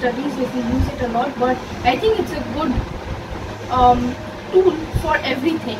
studies if we use it a lot, but I think it's a good tool for everything.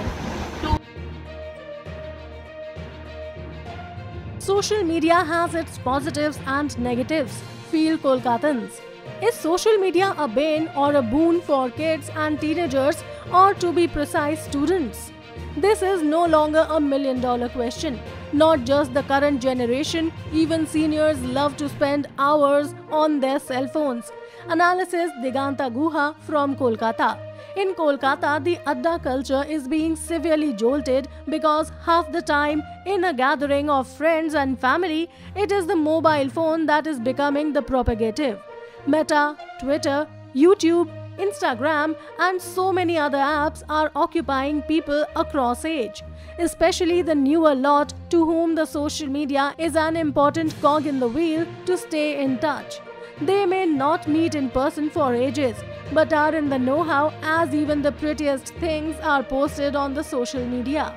Social media has its positives and negatives. Feel Kolkatans. Is social media a bane or a boon for kids and teenagers, or to be precise, students? This is no longer a million-dollar question. Not just the current generation, even seniors love to spend hours on their cell phones. Analysis Diganta Guha from Kolkata. In Kolkata, the Adda culture is being severely jolted because half the time in a gathering of friends and family, it is the mobile phone that is becoming the propagative. Meta, Twitter, YouTube, Instagram and so many other apps are occupying people across age, especially the newer lot to whom the social media is an important cog in the wheel to stay in touch. They may not meet in person for ages, but are in the know-how as even the prettiest things are posted on the social media.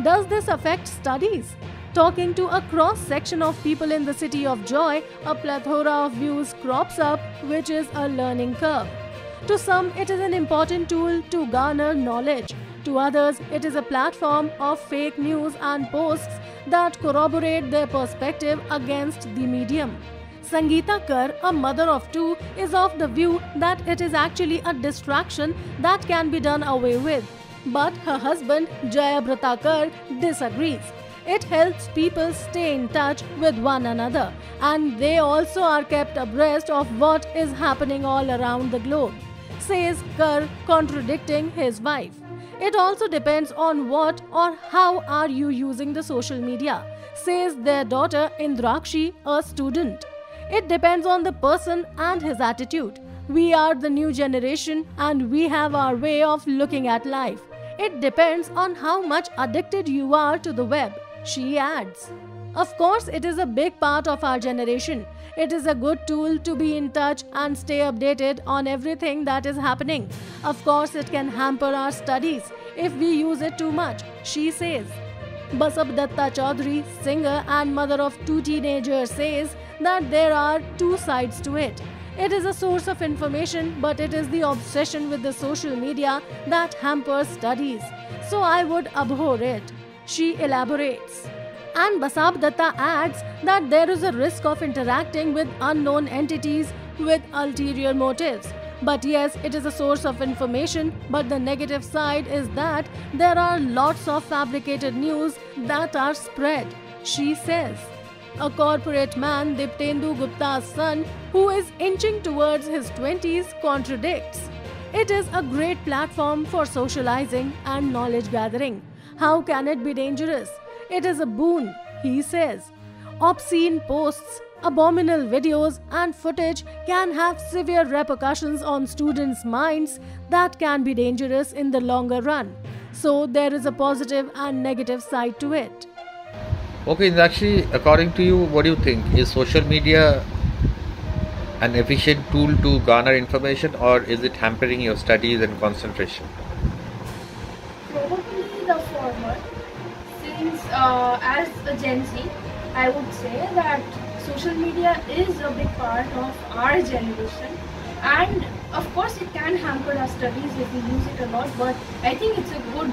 Does this affect studies? Talking to a cross-section of people in the city of Joy, a plethora of views crops up, which is a learning curve. To some, it is an important tool to garner knowledge. To others, it is a platform of fake news and posts that corroborate their perspective against the medium. Sangeeta Kar, a mother of two, is of the view that it is actually a distraction that can be done away with. But her husband, Jayabrata Kar, disagrees. It helps people stay in touch with one another, and they also are kept abreast of what is happening all around the globe, says Kar, contradicting his wife. It also depends on what or how are you using the social media, says their daughter Indrakshi, a student. It depends on the person and his attitude. We are the new generation and we have our way of looking at life. It depends on how much addicted you are to the web, she adds. Of course, it is a big part of our generation. It is a good tool to be in touch and stay updated on everything that is happening. Of course, it can hamper our studies if we use it too much, she says. Basab Datta Chaudhary, singer and mother of two teenagers, says that there are two sides to it. It is a source of information, but it is the obsession with the social media that hampers studies. So I would abhor it, she elaborates. And Basab Datta adds that there is a risk of interacting with unknown entities with ulterior motives. But yes, it is a source of information, but the negative side is that there are lots of fabricated news that are spread, she says. A corporate man, Diptendu Gupta's son, who is inching towards his 20s, contradicts. It is a great platform for socializing and knowledge gathering. How can it be dangerous? It is a boon, he says. Obscene posts, abominable videos and footage can have severe repercussions on students' minds that can be dangerous in the longer run. So there is a positive and negative side to it. Okay, Indrakshi, according to you, what do you think? Is social media an efficient tool to garner information, or is it hampering your studies and concentration? Probably the former, since as a Gen Z, I would say that social media is a big part of our generation, and of course it can hamper our studies if we use it a lot, but I think it's a good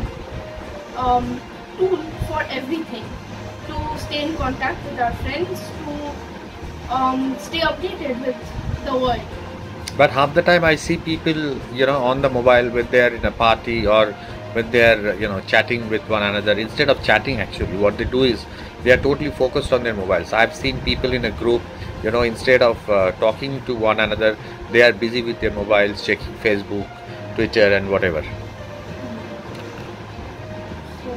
tool for everything, to stay in contact with our friends, to stay updated with the world. But half the time I see people, on the mobile when they are in a party or when they are, chatting with one another. Instead of chatting, actually, what they do is they are totally focused on their mobiles. I've seen people in a group, instead of talking to one another, they are busy with their mobiles, checking Facebook, Twitter and whatever.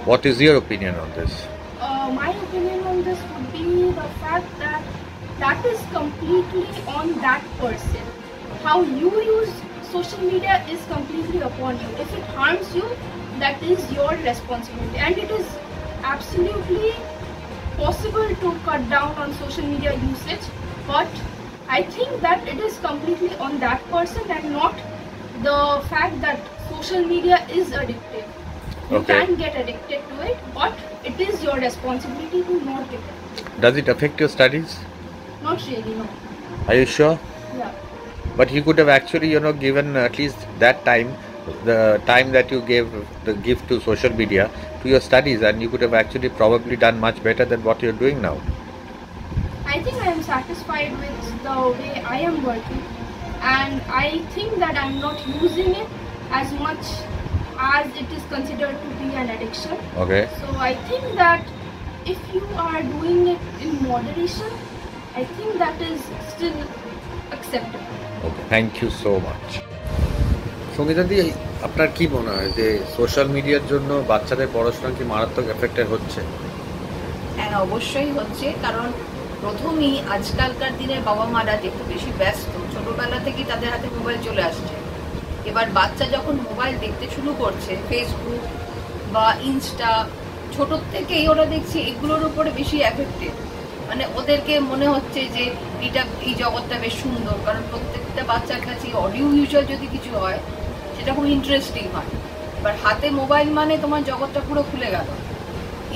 What is your opinion on this? My opinion on this would be the fact that that is completely on that person. How you use social media is completely upon you. If it harms you, that is your responsibility, and it is absolutely possible to cut down on social media usage, but I think that it is completely on that person and not the fact that social media is addictive. You can get addicted to it, but it is your responsibility to not get addicted. Does it affect your studies? Not really, no. Are you sure? Yeah. But you could have actually, given at least that time, the time that you gave the gift to social media, to your studies, and you could have actually probably done much better than what you're doing now. I think I am satisfied with the way I am working, and I think that I'm not using it as much as it is considered to be an addiction. Okay. So I think that if you are doing it in moderation, I think that is still acceptable. Okay. Thank you so much. Sangeeta দি, আপনার কি মনে হয় যে social মিডিয়ার জন্য বাচ্চাদের পড়াশোনা কি মারাত্মক এফেক্টেড হচ্ছে? হ্যাঁ, অবশ্যই হচ্ছে। কারণ প্রথমেই আজকালকার দিনের বাবা মারা যেহেতু বেশি ব্যস্ত, ছোটবেলা থেকেই তাদের হাতে মোবাইল চলে আসছে। এবার বাচ্চা যখন মোবাইল দেখতে শুরু করছে, ফেসবুক বা ইনস্টা, ছোট থেকেই ওরা দেখছে এগুলোর উপরে বেশি এফেক্টেড। মানে ওদেরকে মনে হচ্ছে যে এই জগৎটা বেশ সুন্দর, কারণ প্রত্যেকটা বাচ্চার কাছে অডিও ভিজুয়াল যদি কিছু হয় সেটা খুব ইন্টারেস্টিং হয়। এবার হাতে মোবাইল মানে তোমার জগৎটা পুরো খুলে গেল,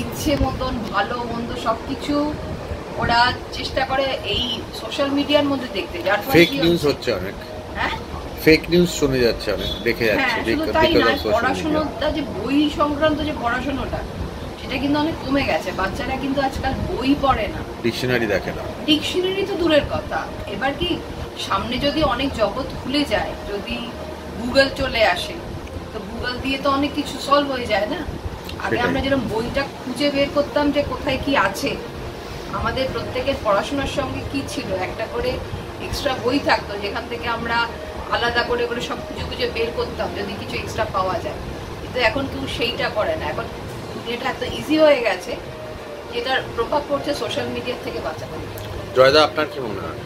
ইচ্ছে মতন ভালো মন্দ সবকিছু ওরা চেষ্টা করে এই সোশ্যাল মিডিয়ার মধ্যে দেখতে। যার ফলে ফেক নিউজ হচ্ছে অনেক, হ্যাঁ ফেক নিউজ শুনে যাচ্ছে অনেক, দেখে যাচ্ছে। শুধু তাই নয়, পড়াশোনাটা যে বই সংক্রান্ত যে পড়াশোনাটা সেটা কিন্তু অনেক কমে গেছে। বাচ্চারা কিন্তু আজকাল বই পড়ে না, ডিকশনারি দেখে না। ডিকশনারি তো দূরের কথা, এবার কি সামনে যদি অনেক জগৎ খুলে যায়, যদি গুগল চলে আসে, তো গুগল দিয়ে তো অনেক কিছু সলভ হয়ে যায় না। আগে আমরা যেরকম বইটা খুঁজে বের করতাম যে কোথায় কি আছে, আমাদের প্রত্যেকের পড়াশোনার সঙ্গে কি ছিল, একটা করে এক্সট্রা বই থাকতো যেখান থেকে আমরা আলাদা করে করে সব খুঁজে বের করতাম যদি কিছু এক্সট্রা পাওয়া যায়। কিন্তু এখন কেউ সেইটা করে না। এখন এটা এত ইজি হয়ে গেছে, যেটার প্রভাব পড়ছে সোশ্যাল মিডিয়ার থেকে বাচ্চাদের। জয়দা, আপনার কি মনে হয়?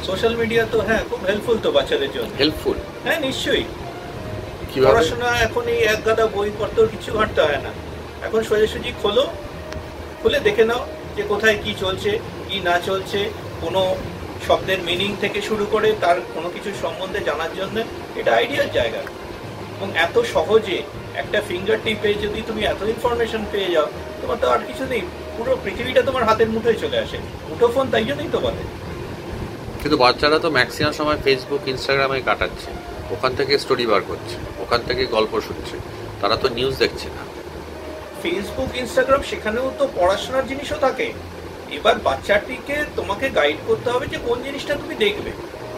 সোশ্যাল মিডিয়া তো হ্যাঁ খুব হেল্পফুল তো বাচ্চাদের জন্য। হেল্পফুল? হ্যাঁ নিশ্চয়ই। কিভাবে? পড়াশোনা এখন এই এক গাদা বই পড়তেও কিছু ঘাটতে হয় না। এখন সোজাসুজি খুলে দেখে নাও যে কোথায় কি চলছে কি না চলছে, কোনো শব্দের মিনিং থেকে শুরু করে তার কোনো কিছু সম্বন্ধে জানার জন্য এটা আইডিয়ার জায়গা। এবং এত সহজে একটা ফিঙ্গার টিপে যদি তুমি এত ইনফরমেশন পেয়ে যাও, তোমার তো আর কিছু নেই, পুরো পৃথিবীটা তোমার হাতের মুঠোয় চলে আসে। মুঠোফোন তাই জন্যই তো বলে। কিন্তু বাচ্চারা তো ম্যাক্সিমাম সময় ফেসবুক ইনস্টাগ্রামে কাটাচ্ছে, ওখান থেকে স্টোরি বার করছে, ওখান থেকে গল্প শুনছে, তারা তো নিউজ দেখছে না। ফেসবুক ইনস্টাগ্রাম, সেখানেও তো পড়াশোনার জিনিসও থাকে। এবার বাচ্চাটিকে তোমাকে গাইড করতে হবে যে কোন জিনিসটা তুমি দেখবে,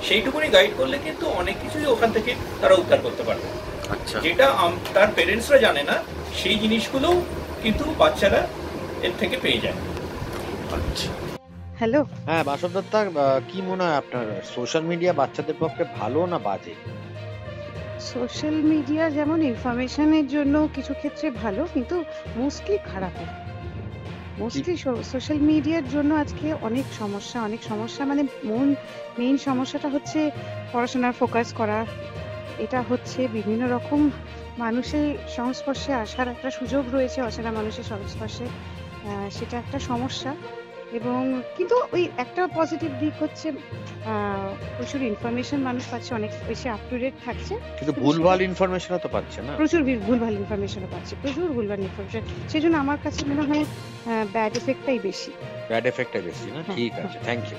সেইটুকুনি গাইড করলে কিন্তু অনেক কিছুই ওখান থেকে তারা উদ্ধার করতে পারবে। আচ্ছা, যেটা তার পেরেন্টসরা জানে না, সেই জিনিসগুলো কিন্তু বাচ্চারা এর থেকে পেয়ে যায়। আচ্ছা। হ্যালো, হ্যাঁ বাসব দত্তা, কি মনে হয় আপনার, সোশ্যাল মিডিয়া বাচ্চাদের পক্ষে ভালো না বাজে? সোশ্যাল মিডিয়া যেমন ইনফরমেশনের জন্য কিছু ক্ষেত্রে ভালো, কিন্তু মোস্টলি খারাপও। মোস্টলি সোশ্যাল মিডিয়ার জন্য আজকে অনেক সমস্যা মানে মেইন সমস্যাটা হচ্ছে পড়াশোনার ফোকাস করা। এটা হচ্ছে বিভিন্ন রকম মানুষের সংস্পর্শে আসার একটা সুযোগ রয়েছে, অচেনা মানুষের সংস্পর্শে, সেটা একটা সমস্যা। এবং কিন্তু ওই একটা পজিটিভ দিক হচ্ছে প্রচুর ইনফরমেশন মানুষ পাচ্ছে, অনেক বেশি আপ টু ডেট থাকছে। কিন্তু ভুলভাল ইনফরমেশনও তো পাচ্ছে না? প্রচুর ভুলভাল ইনফরমেশনও পাচ্ছে, প্রচুর ভুলভাল ইনফরমেশন। সেই জন্য আমার কাছে মনে হয় ব্যাড এফেক্টটাই বেশি। ব্যাড এফেক্টটাই বেশি না? ঠিক আছে, থ্যাংক ইউ।